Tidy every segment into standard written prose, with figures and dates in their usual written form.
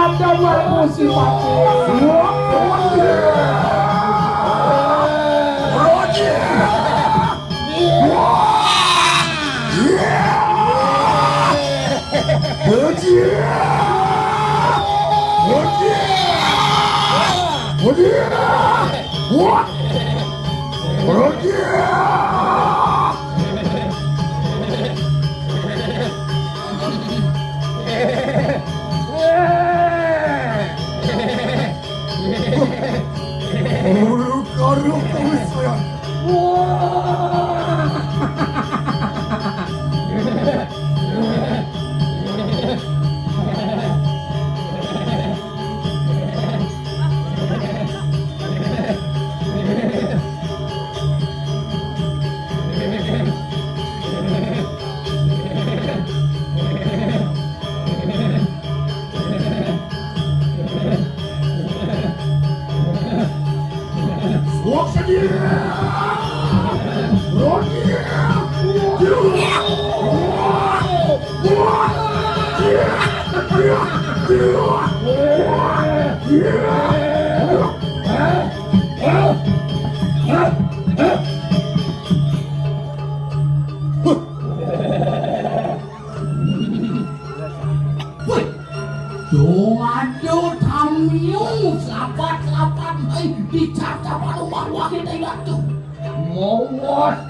ada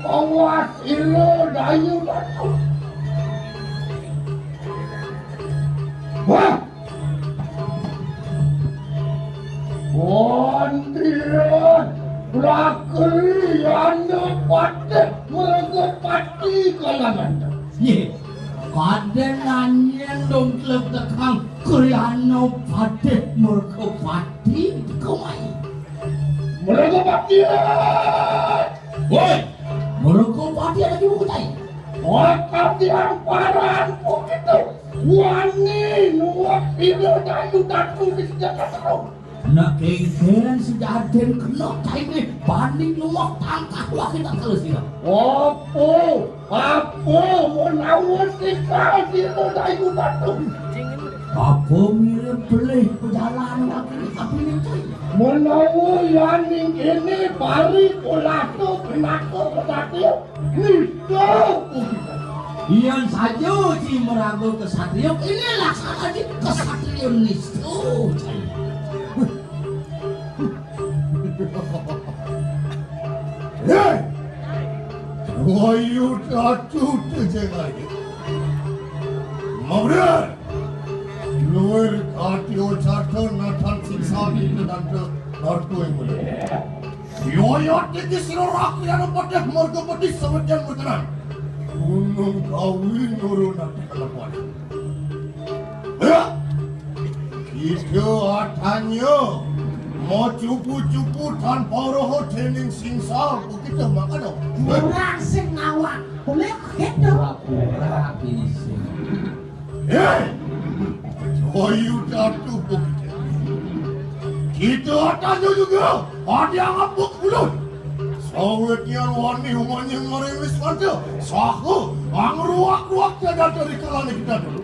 Awas ilo dayu batu. Wah. Kondiran belakeri anda patek mergepati kalangan. Ye, kadenan yang dong klub tekang kriano patek mergepati kemai. Mergepati. Woi. Mergepati ada di buku tay. Waktu yang paran begitu. Wani nuak ilo dayu batu di sejak terus. Nak kengkeran sudah ada kena kaini banding nuak tangkah lah kita kalau sih. Apa menawar kita silo dayu batu. Apa mirip beli perjalanan tapi ini menawar yang ini balik ulatu kenako kesatria nisto. Iyan saja si meragu kesatria ini laksana di kesatria nisto. Hei, wayu datu terjaga. Maudah, luar katio charter natan siksani nanta narto yang boleh. Yoyot tinggi sirorak yang pada marga padi semenjak berkenan. Gunung kawin nurun nanti kelakuan. Kita atanya. Mau cupu-cupu tanpa roh training singsal begitu makan dong. Kurang sing ngawak, boleh gitu. Pura bisa. Hei, coyu jatuh begitu. Kita tanya juga, ada yang ngapuk bulan. Sawetnya wani humanya ngerimis saja. Sahu, ang ruak-ruak jaga dari kalangan kita dulu.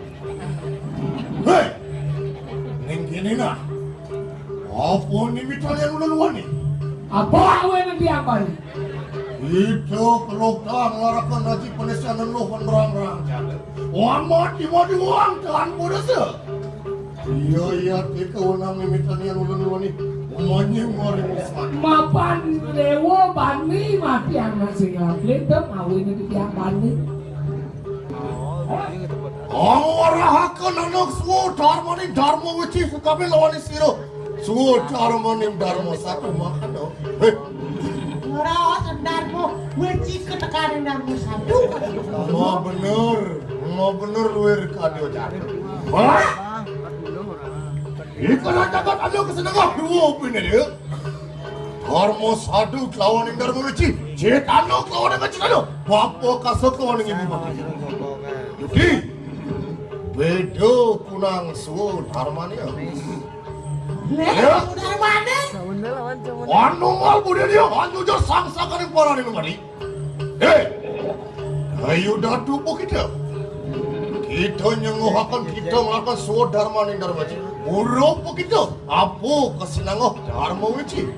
Hei, nengkini nah. Apa ni misalnya ulan-ulan ni? Apa awak nanti apa ni? Itu kelokang larakan haji penesian dan loh penerang-rang jaga. Wan mati uang tahan bodasa. Iya kita unang ni misalnya ulan-ulan ni. Umanya ngoreng misal. Mapan lewo bani mati yang masih ngaplit tu awak ni tiang bani. Angwarahakan anak semua dharma wajib kami lawan siro. Suruh Dharmanim Dharma satu makan dong. Merawat Dharma, wajib ketekaran Dharma satu. Mau bener luar kadio jatuh. Wah, ikan jagat ada kesenangan dua pun dia. Dharma satu lawan yang Dharma wajib, cetano lawan yang cetano. Bapa kasut lawan yang ibu bapa. Jadi, bedo kunang suruh Dharma ni. Ya, dari mana? Anu mal bude dia, anu jo sangsa kali para ni mari. Ayo datu po kita. Kita nyenguhakan kita melakukan suara dharma ni dharma. Uruk begitu, apa kesenangan Dharma Wici?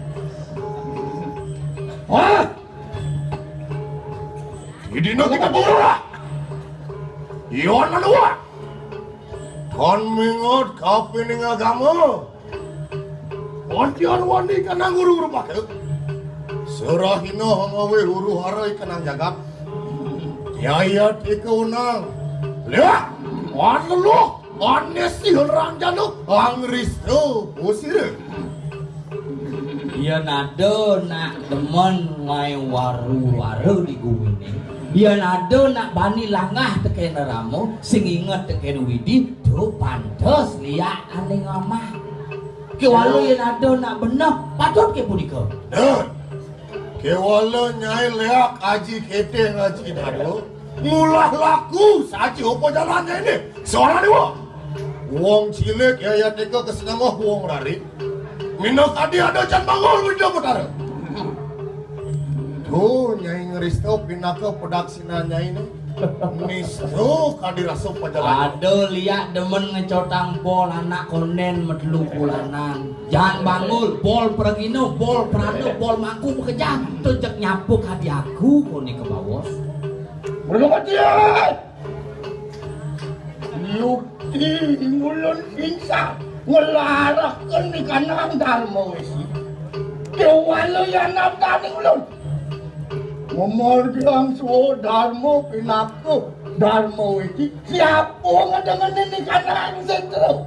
Hah? Idina kita bergerak. Iwan dua. Kan mingot kapining agama. Wantian wani kanang guru pakai. Serahina hangawe huru harai kanang jagat. Yaya tikaunang. Lihat, wan lu. Anesi orang jaluk angristo usir. Iya nado nak demen ngai waru-waru di gumine. Iya nado nak bani langah teken ramu sing inget teken widi do pantes liat ane ngamah. Ke walu iya nado nak bener patut ke punika. Ke walu nyai leak aji kete ngaji nado. Mulah laku saji opo jalannya ini. Soalnya dua. Wong cilik ya teka kesenangah wong rari. Minok tadi ada can bangol minta putara. Tuh nyai ngeristo pinaka pedaksina nyai ini. Nisto kadiraso pajalan. Aduh liat demen ngecotang bol anak konen medlu bulanan. Jangan bangul bol pergino, bol prado, bol mangku bekerja. Tujek nyapuk hati aku koni ke bawos. Belum dia. Yukti ngulun pingsan ngelarahkan di kanang Dharma Wesi. Kewalo yang nabdani ngulun. Ngomor bilang suo Dharma pinaku Dharma Wesi. Siapa ngedengerin di kanang sentro?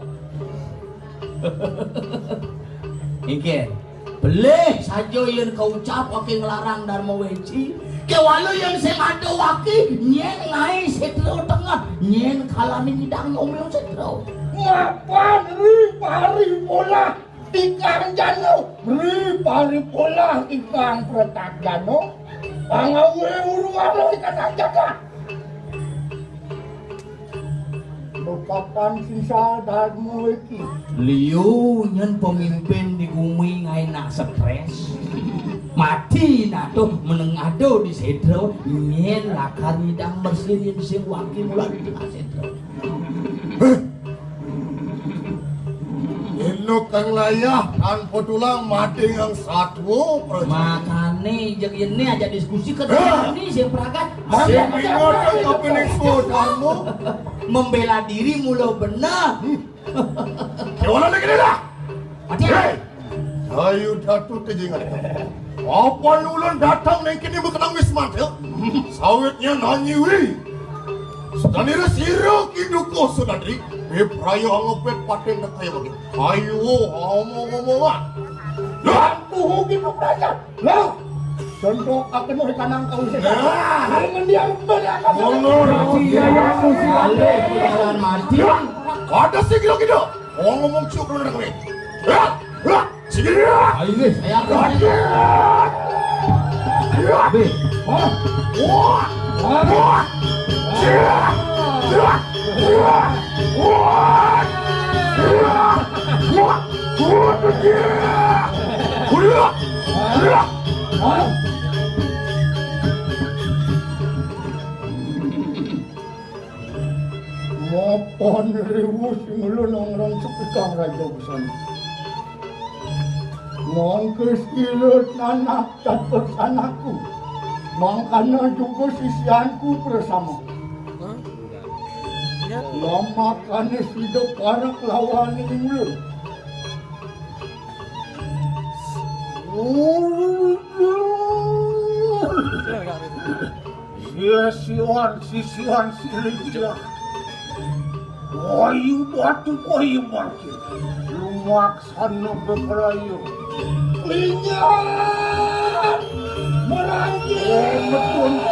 Ike, beleh saja yang kau ucap waki ngelarang Dharma Wesi. Kewalu yang semado waki nyen ngai setro tengah nyen kalani ngidang ngomong setro. Ngapan pari pola ikang jano pari pola ikang pretak jano pangawe urungan lo ikan jaga. Bapakan sisa Dharma Weki. Liu nyen pemimpin di bumi ngai nak stres. Mati nah tuh menengado di setro nyen lakar ngidang bersirin sing waki mulai di setro. Ino kang layah tanpa tulang mati yang satu. Makane jeung ini aja diskusi ke ini sing pragat. Sing ingat kepening Dharma Membela diri mula benar. Kewala lagi dah. Mati. Ayo datu tejingan. Apa ulun datang ning kini berkenang wismat ya? Sawitnya nanyiwi. Setanira siro kiduko sudadri. Prayo angopet paten nak kaya bagi. Ayo ngomong-ngomongan. Lah, tuh gitu praja. Lah. Contoh akan mau kanang kau sih. Jangan dia berangkat. Dia yang musale jalan mati. Ada sih gitu. Ngomong cukup nak kami. Lah. Sige dia. Ayo guys, saya akan. Be. Ngapain ribu sing lu nongrong sepikang raja besar. Mangkes ilut nanak dan persanaku. Mangkana juga sisianku bersama. Lama kane hidup karak lawan ini. Sisian silik. Ayu batu koyu market. Lumak sana beperayu. Linyat! Merangkir!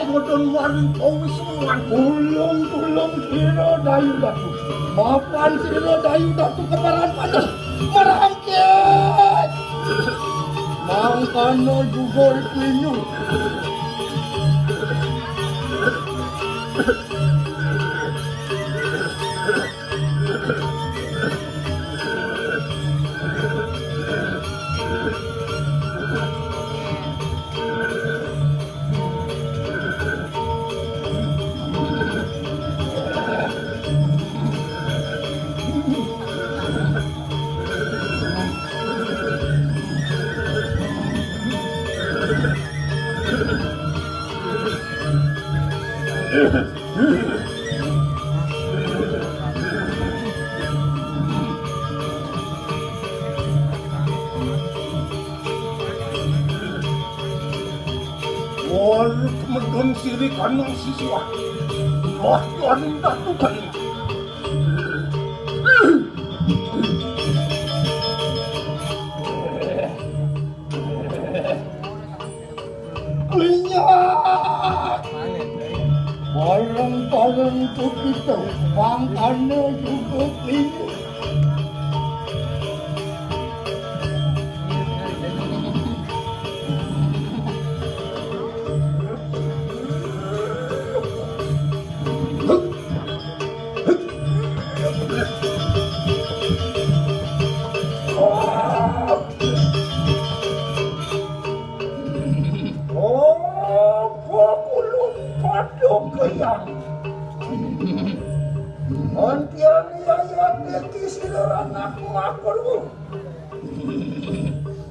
Betul waring kawis semuan. Tulung siro dayu datu. Maafan siro dayu datu keparan panas. Merangkir! Mangkano juga ikinyu. ulun siri kanang siswa. Wah, tuan datu kain. Lihat, barang-barang itu kita, mangkana juga ini.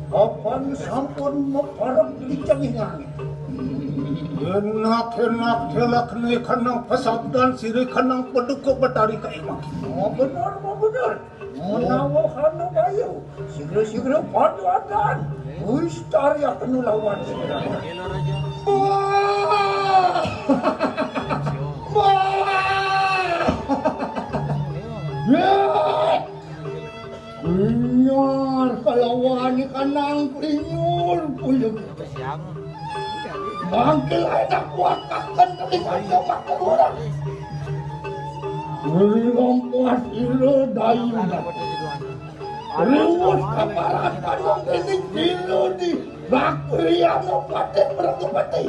Kapan sampun meparang dicangingan? Enak-enak telak ni kanang pasabdan siri kanang peduko batari kaimak. Oh benar. Menawahan na bayo. Siguro paduadan. Uis tari akan lawan segera. Kunyur kalawan ni kanang kunyur puyog. Bangkil ay nakuwakakan kalingan sa makarurang. Ulang puas ilo dayo na. Riwos kaparan kanong kinig-kilo di Bakriano pati beragapati.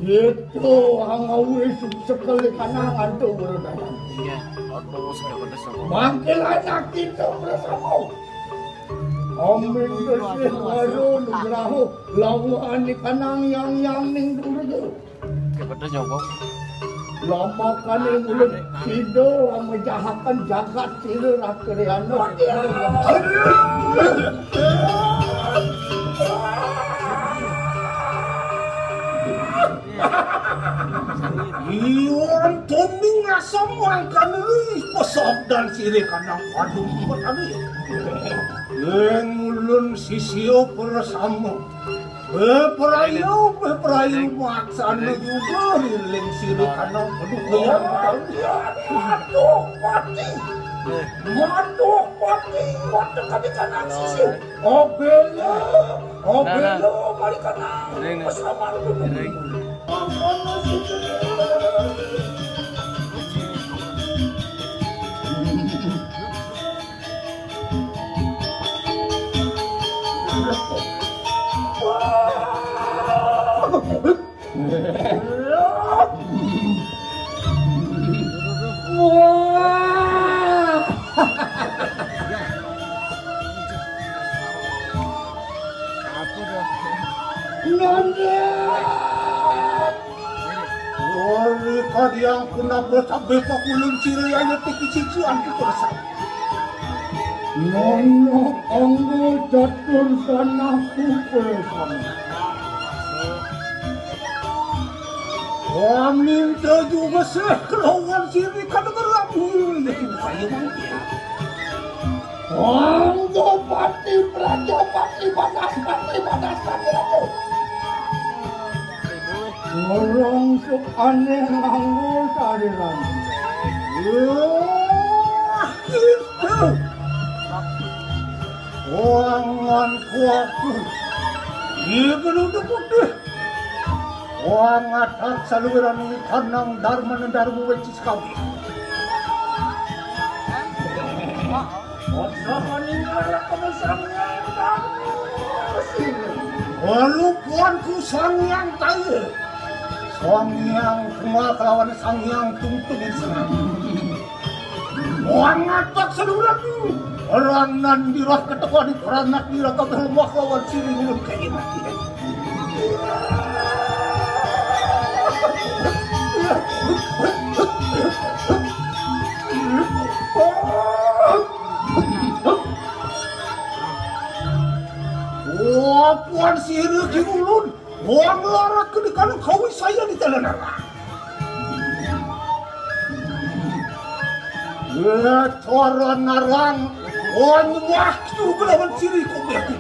Ito ang awis sekali kanangan to berdayan. Bangkil anak kita bersama. Amin bersih baru nugraho lawan ni kanang yang ning durga. Kepada jawab. Lama kali mulut sido menjahatkan jagat sila rakriano. Iwan toming asam wangkan ris pasabdan siri kanang padung patani. Yang ulun sisio bersama. Beperayu maksana juga riling siri kanang padung yang matuh pati waktu kami kanang sisio. Obelo mari kanang bersama yang pernah bersabar pakulun ciri ayo tiki-cicuan itu bersama. Nono anggo catur tanah bersama. Minta juga sekelauan ciri kada beramu yakin saya mungkin. Anggo pati praja pati panas raja. Orang sok aneh nganggo sariran. Itu. Wangan kuaku. Iya berudah putih. Wangat saluran ini kanang darmu wecis kami. Masakan ini arah kebesarannya walaupun ku sangyang tayo. Sangyang kenal kelawan sangyang tungtungin sana. Wangatak saluran ini. Ranan dirah ketekan di peranak dirah kabel lawan siri ulun kayak mati. Wah, puan siri ulun. Wang larak ke kalau kau saya di Calonarang. Calonarang, wang waktu belawan siri kau ini.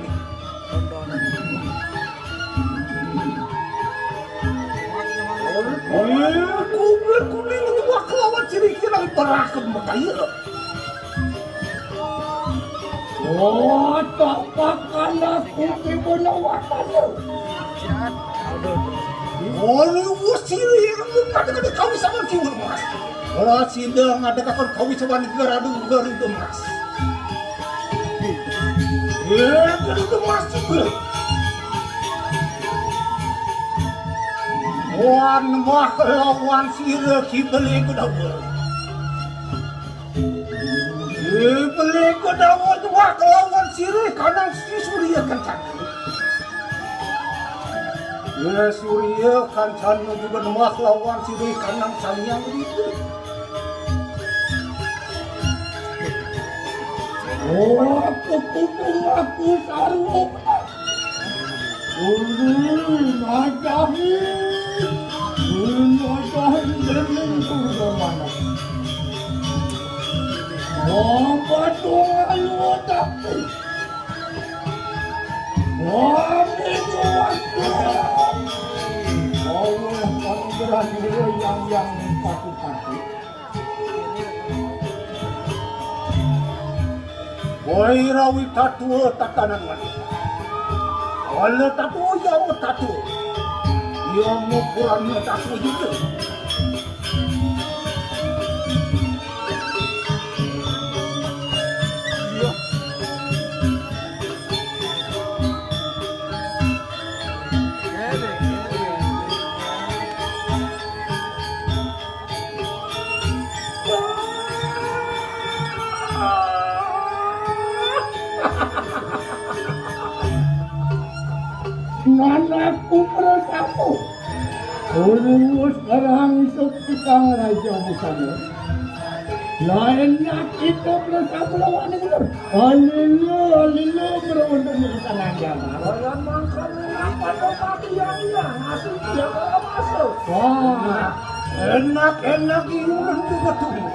Kubur kuning itu wah kelawan ciri-ciri berakem makanya. Oh, tapakan aku di benawatannya. Oh, lu siri yang ada kau sama cium mas. Kalau sidang ada kau sama negara itu mas. Itu mas juga. Wan mah lawan siri kibeli kedawal. Kibeli kedawal mah lawan siri kanan si Surya kencang. Ya Surya kancana juga mah lawan siri kanan sayang itu. Oh, kepupung aku saru. Najahi dening kurwana. Oh, patung alu tapi. Oh, itu waktu. Oh, panggilan dia yang patu-patu. Boy rawi tatu tatanan wanita. Oleh tatu yang tatu. Yang ukurannya tatu juga. Anakku persamu. Urus sekarang isuk tukang raja busana. Lainnya kita bersama lawan itu. Alilu berundang di sana agama. Orang makan apa kaki yang masuk dia kalau masuk. Wah, enak iuran juga tuh.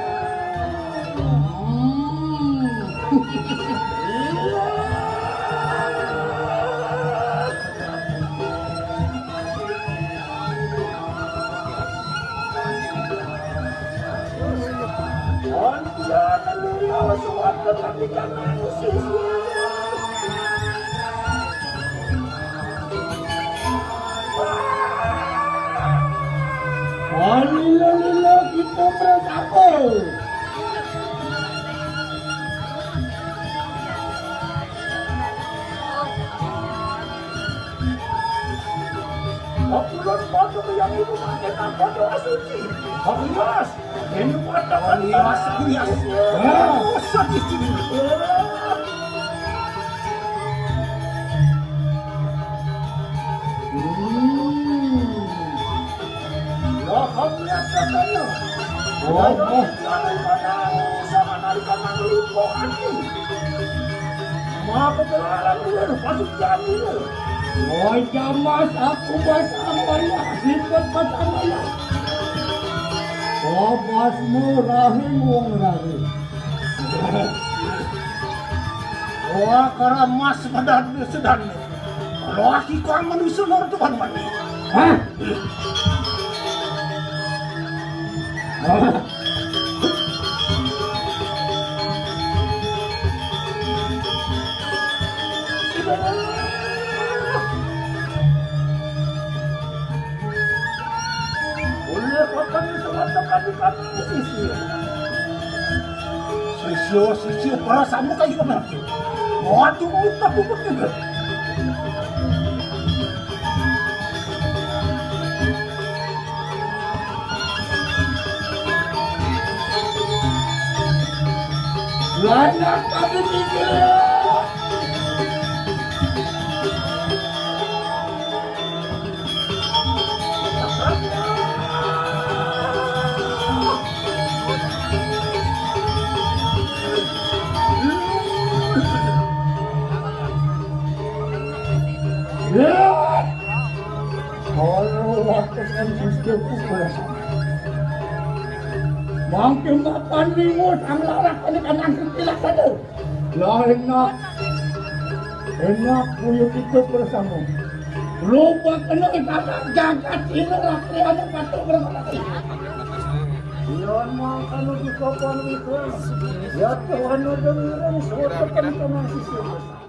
Alila kita bersama. Akulah patung yang itu pakai patung asuci. Akulah ini patung asuci. Asuci. Oh, jamas aku bersama ya, lipat bersama ya. Oh, basmu rahim wong rahim. Wah, karena mas sedang. Kalau aku kan manusia luar tuhan mana? Hah? Sisio perasaanmu kayak gimana? Waduh, kita pupuk juga. Lanjut kami pikir. Lihat, kalau waktu kan istriku bersama. Mungkin makan lingus ang larak kanak-kanak setiap satu. Ya enak puyuk itu bersama. Lupa kena kakak jagat ini rakri ada patok bermati. Iyan mga kanu di kapal itu. Ya Tuhan dengerin suatu pentenan sisi.